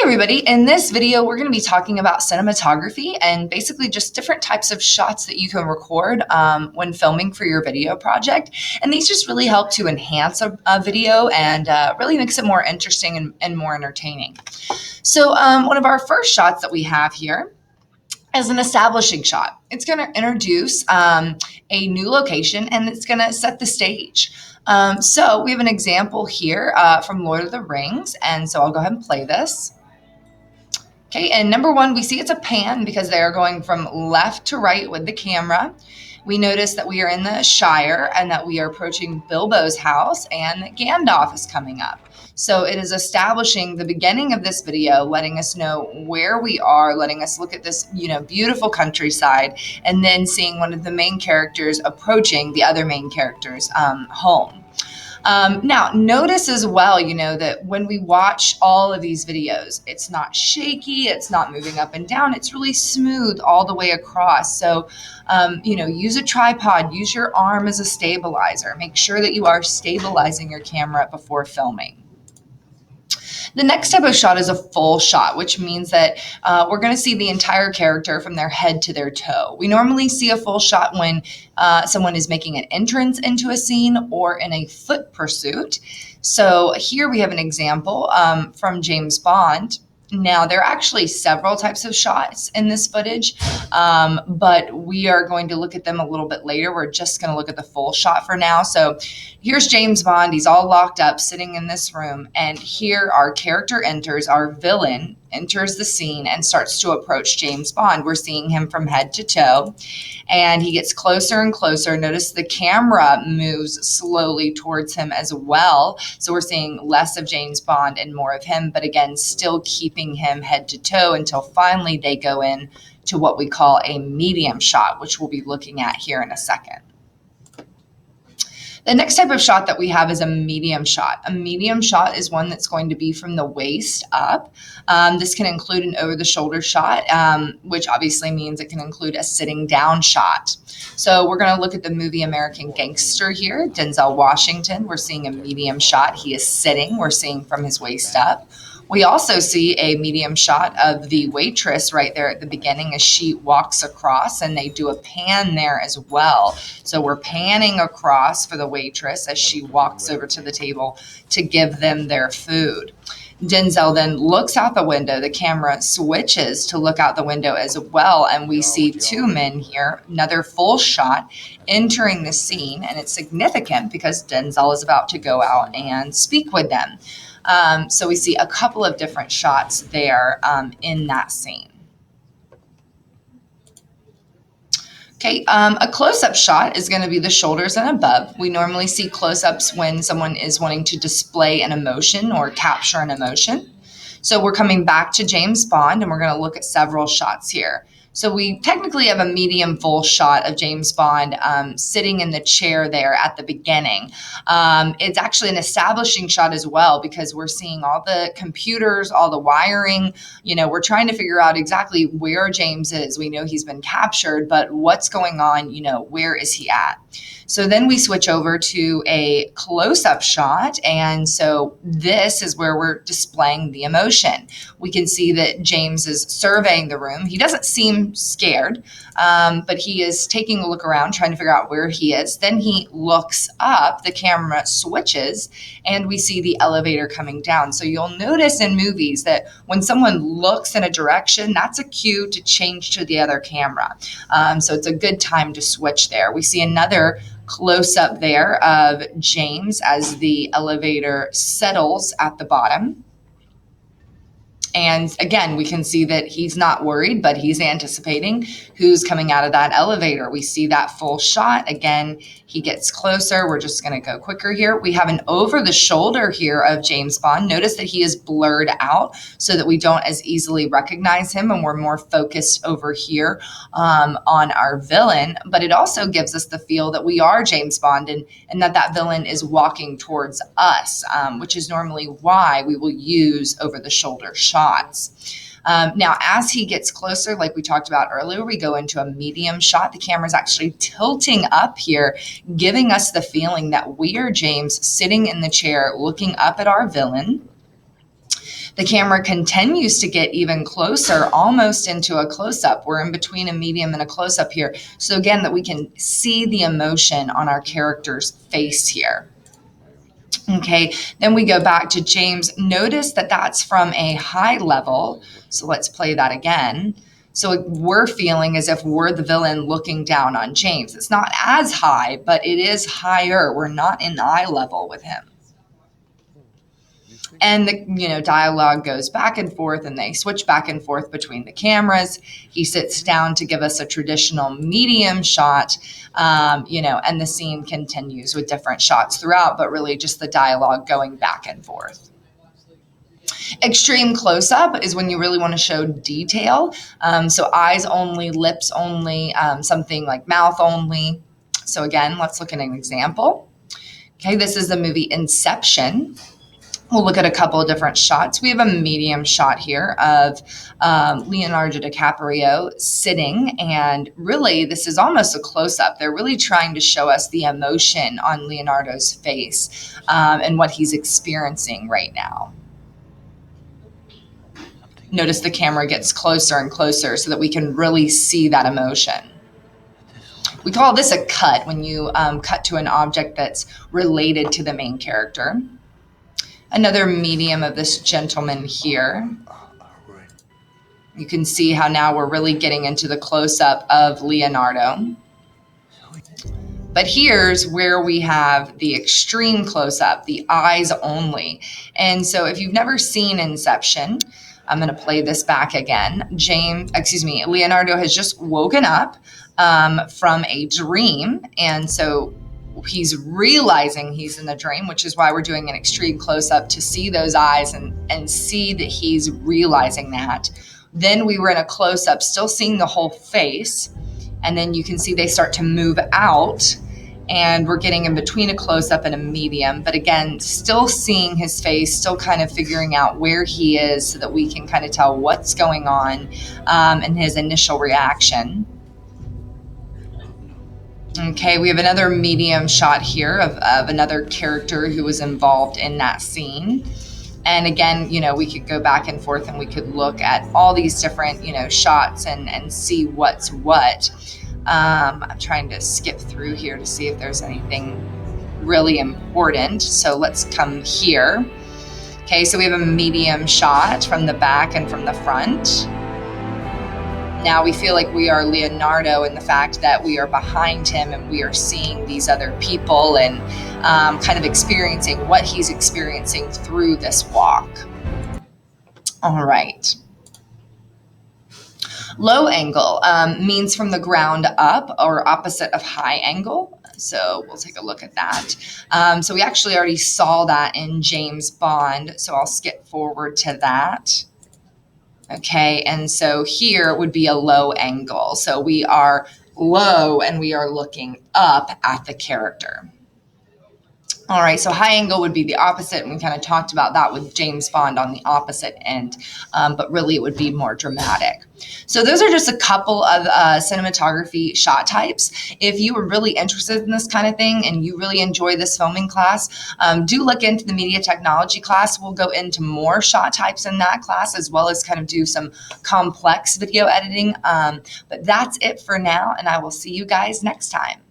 everybody, in this video we're going to be talking about cinematography and basically just different types of shots that you can record when filming for your video project. And these just really help to enhance a video and really makes it more interesting and more entertaining. So one of our first shots that we have here is an establishing shot. It's going to introduce a new location and it's going to set the stage. So we have an example here from Lord of the Rings, and so I'll go ahead and play this. Okay, and number one, we see it's a pan because they are going from left to right with the camera. We notice that we are in the Shire and that we are approaching Bilbo's house and that Gandalf is coming up. So it is establishing the beginning of this video, letting us know where we are, letting us look at this, beautiful countryside, and then seeing one of the main characters approaching the other main character's home. Now, notice as well, that when we watch all of these videos, it's not shaky, it's not moving up and down, it's really smooth all the way across. So, use a tripod, use your arm as a stabilizer. Make sure that you are stabilizing your camera before filming. The next type of shot is a full shot, which means that we're going to see the entire character from their head to their toe. We normally see a full shot when someone is making an entrance into a scene or in a foot pursuit. So here we have an example from James Bond. Now, there are actually several types of shots in this footage, but we are going to look at them a little bit later. We're just going to look at the full shot for now. So here's James Bond. He's all locked up, sitting in this room. And here our character enters, our villain enters the scene and starts to approach James Bond. We're seeing him from head to toe, and he gets closer and closer. Notice the camera moves slowly towards him as well. So we're seeing less of James Bond and more of him, but again, still keeping him head to toe until finally they go in to what we call a medium shot, which we'll be looking at here in a second. The next type of shot that we have is a medium shot. A medium shot is one that's going to be from the waist up. This can include an over-the-shoulder shot, which obviously means it can include a sitting down shot. So we're going to look at the movie American Gangster here, Denzel Washington. We're seeing a medium shot. He is sitting. We're seeing from his waist up. We also see a medium shot of the waitress right there at the beginning as she walks across, and they do a pan there as well. So we're panning across for the waitress as she walks over to the table to give them their food. Denzel then looks out the window. The camera switches to look out the window as well, and we see two men here, another full shot, entering the scene, and it's significant because Denzel is about to go out and speak with them. So we see a couple of different shots there in that scene. Okay, a close-up shot is going to be the shoulders and above. We normally see close-ups when someone is wanting to display an emotion or capture an emotion. So we're coming back to James Bond, and we're going to look at several shots here. So we technically have a medium full shot of James Bond sitting in the chair there at the beginning. It's actually an establishing shot as well because we're seeing all the computers, all the wiring. We're trying to figure out exactly where James is. We know he's been captured, but what's going on? Where is he at? So then we switch over to a close-up shot, and so this is where we're displaying the emotion. We can see that James is surveying the room. He doesn't seem scared, but he is taking a look around, trying to figure out where he is. Then he looks up, the camera switches, and we see the elevator coming down. So you'll notice in movies that when someone looks in a direction, that's a cue to change to the other camera. So it's a good time to switch there. We see another close up there of James as the elevator settles at the bottom. And again, we can see that he's not worried, but he's anticipating who's coming out of that elevator. We see that full shot. Again, he gets closer. We're just going to go quicker here. We have an over the shoulder here of James Bond. Notice that he is blurred out so that we don't as easily recognize him, and we're more focused over here on our villain. But it also gives us the feel that we are James Bond and that villain is walking towards us, which is normally why we will use over the shoulder shots. Now, as he gets closer, like we talked about earlier, we go into a medium shot. The camera's actually tilting up here, giving us the feeling that we are James sitting in the chair looking up at our villain. The camera continues to get even closer, almost into a close-up. We're in between a medium and a close-up here. So again, that we can see the emotion on our character's face here. Okay, then we go back to James. Notice that that's from a high level. So let's play that again. So we're feeling as if we're the villain looking down on James. It's not as high, but it is higher. We're not in eye level with him. And the dialogue goes back and forth, and they switch back and forth between the cameras. He sits down to give us a traditional medium shot, and the scene continues with different shots throughout, but really just the dialogue going back and forth. Extreme close-up is when you really want to show detail. So eyes only, lips only, something like mouth only. So again, let's look at an example. Okay, this is the movie Inception. We'll look at a couple of different shots. We have a medium shot here of Leonardo DiCaprio sitting, and really this is almost a close-up. They're really trying to show us the emotion on Leonardo's face and what he's experiencing right now. Notice the camera gets closer and closer so that we can really see that emotion. We call this a cut when you cut to an object that's related to the main character. Another medium of this gentleman here. You can see how now we're really getting into the close-up of Leonardo. But here's where we have the extreme close-up, the eyes only. And so if you've never seen Inception, I'm going to play this back again. Leonardo has just woken up from a dream. And so he's realizing he's in the dream, which is why we're doing an extreme close-up to see those eyes and see that he's realizing that. Then we were in a close-up, still seeing the whole face. And then you can see they start to move out, and we're getting in between a close-up and a medium. But again, still seeing his face, still kind of figuring out where he is so that we can kind of tell what's going on and his initial reaction. Okay, we have another medium shot here of another character who was involved in that scene. And again, we could go back and forth and we could look at all these different, shots and see what's what. I'm trying to skip through here to see if there's anything really important. So let's come here. Okay, so we have a medium shot from the back and from the front. Now we feel like we are Leonardo in the fact that we are behind him and we are seeing these other people and kind of experiencing what he's experiencing through this walk. All right. Low angle means from the ground up or opposite of high angle. So we'll take a look at that. So we actually already saw that in James Bond. So I'll skip forward to that. Okay, and so here would be a low angle. So we are low and we are looking up at the character. All right, so high angle would be the opposite, and we kind of talked about that with James Bond on the opposite end, but really it would be more dramatic. So those are just a couple of cinematography shot types. If you were really interested in this kind of thing and you really enjoy this filming class, do look into the media technology class. We'll go into more shot types in that class, as well as kind of do some complex video editing. But that's it for now, and I will see you guys next time.